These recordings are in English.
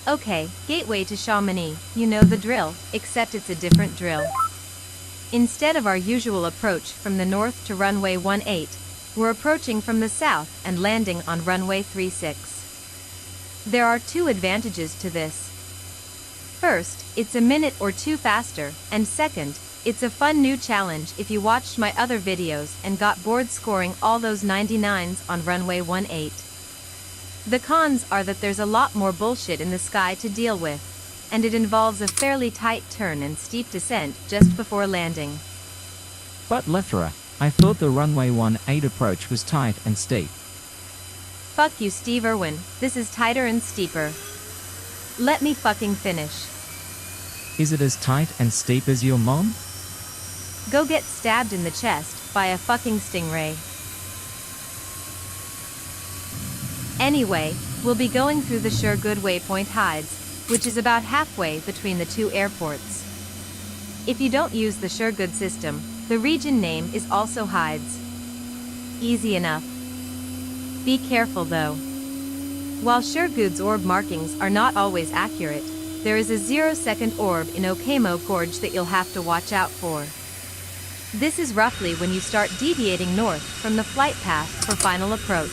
Okay, Gateway to Chamonix, you know the drill, except it's a different drill. Instead of our usual approach from the north to runway 18, we're approaching from the south and landing on runway 36. There are two advantages to this. First, it's a minute or two faster, and second, it's a fun new challenge if you watched my other videos and got bored scoring all those 99s on runway 18. The cons are that there's a lot more bullshit in the sky to deal with, and it involves a fairly tight turn and steep descent just before landing. But Lethra, I thought the runway 18 approach was tight and steep. Fuck you, Steve Irwin, this is tighter and steeper. Let me fucking finish. Is it as tight and steep as your mom? Go get stabbed in the chest by a fucking stingray. Anyway, we'll be going through the Shergood Waypoint Hides, which is about halfway between the two airports. If you don't use the Shergood system, the region name is also Hides. Easy enough. Be careful though. While Shergood's orb markings are not always accurate, there is a 0-second orb in Okemo Gorge that you'll have to watch out for. This is roughly when you start deviating north from the flight path for final approach.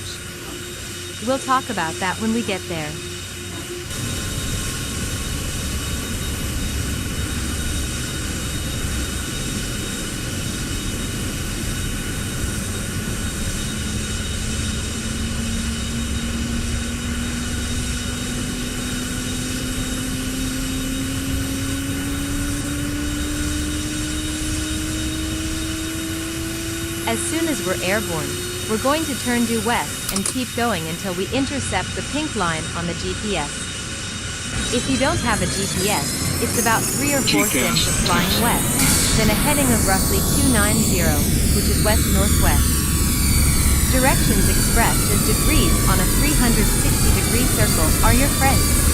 We'll talk about that when we get there. As soon as we're airborne, we're going to turn due west and keep going until we intercept the pink line on the GPS. If you don't have a GPS, it's about 3 or 4 sims of flying west, then a heading of roughly 290, which is west-northwest. Directions expressed as degrees on a 360-degree circle are your friends.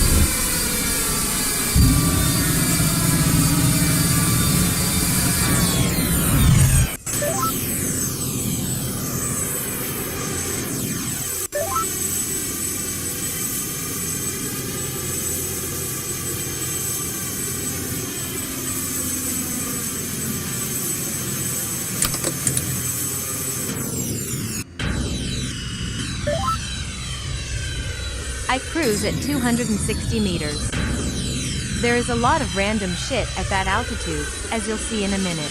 I cruise at 260 meters. There is a lot of random shit at that altitude, as you'll see in a minute.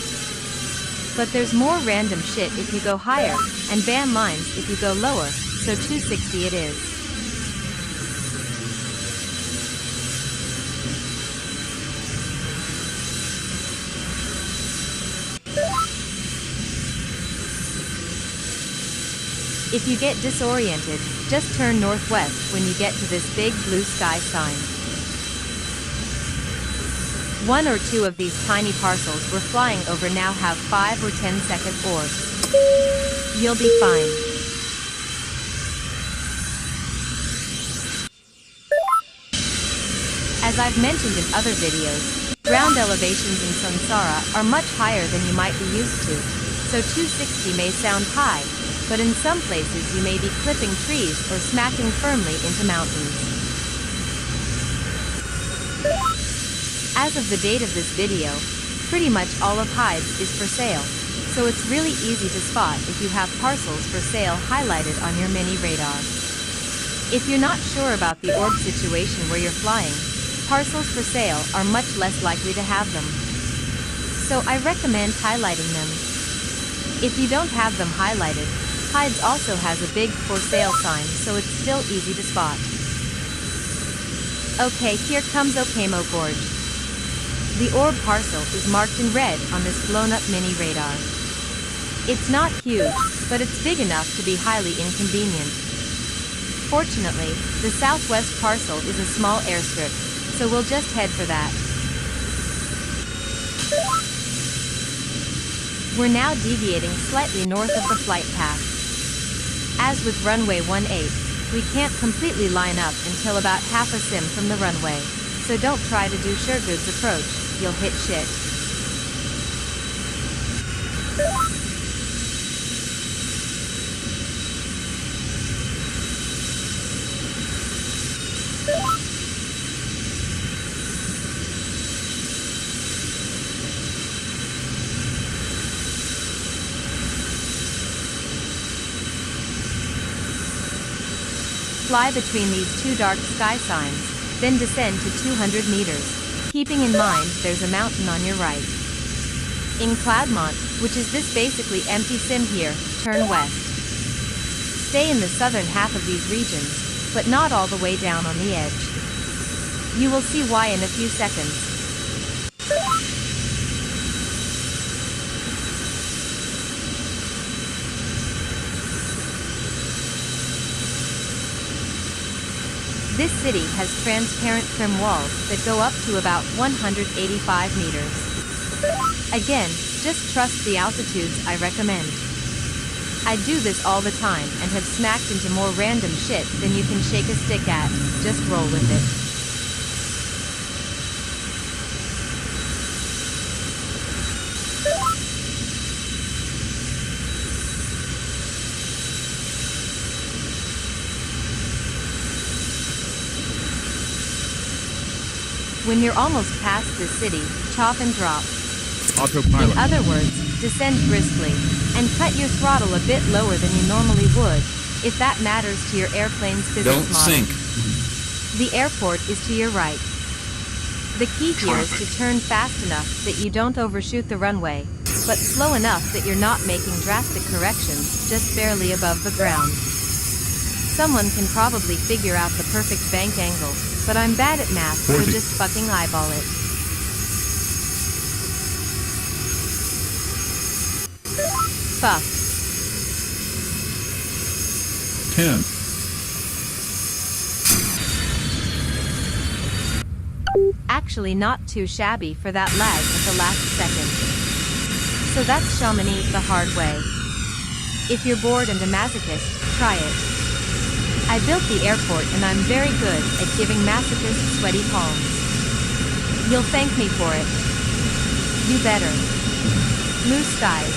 But there's more random shit if you go higher, and ban lines if you go lower, so 260 it is. If you get disoriented, just turn northwest when you get to this big blue sky sign. 1 or 2 of these tiny parcels we're flying over now have 5 or 10-second orbs. You'll be fine. As I've mentioned in other videos, ground elevations in Sansara are much higher than you might be used to, so 260 may sound high, but in some places you may be clipping trees or smacking firmly into mountains. As of the date of this video, pretty much all of Hides is for sale, so it's really easy to spot if you have parcels for sale highlighted on your mini radar. If you're not sure about the orb situation where you're flying, parcels for sale are much less likely to have them. So I recommend highlighting them. If you don't have them highlighted, Hides also has a big for sale sign, so it's still easy to spot. Okay, here comes Okemo Gorge. The orb parcel is marked in red on this blown-up mini radar. It's not huge, but it's big enough to be highly inconvenient. Fortunately, the southwest parcel is a small airstrip, so we'll just head for that. We're now deviating slightly north of the flight path. As with runway 18, we can't completely line up until about half a sim from the runway, so don't try to do Shergood's approach, you'll hit shit. Fly between these two dark sky signs, then descend to 200 meters, keeping in mind there's a mountain on your right. In Cladmont, which is this basically empty sim here, turn west. Stay in the southern half of these regions, but not all the way down on the edge. You will see why in a few seconds. This city has transparent trim walls that go up to about 185 meters. Again, just trust the altitudes I recommend. I do this all the time and have smacked into more random shit than you can shake a stick at. Just roll with it. When you're almost past the city, chop and drop. Autopilot. In other words, descend briskly, and cut your throttle a bit lower than you normally would, if that matters to your airplane's business Don't model. sink. The airport is to your right. The key here is to turn fast enough that you don't overshoot the runway, but slow enough that you're not making drastic corrections just barely above the ground. Someone can probably figure out the perfect bank angle, but I'm bad at math, so 40. just fucking eyeball it. Fuck. 10. Actually not too shabby for that lag at the last second. So that's Chamonix the hard way. If you're bored and a masochist, try it. I built the airport and I'm very good at giving masochists sweaty palms. You'll thank me for it. You better. Blue skies.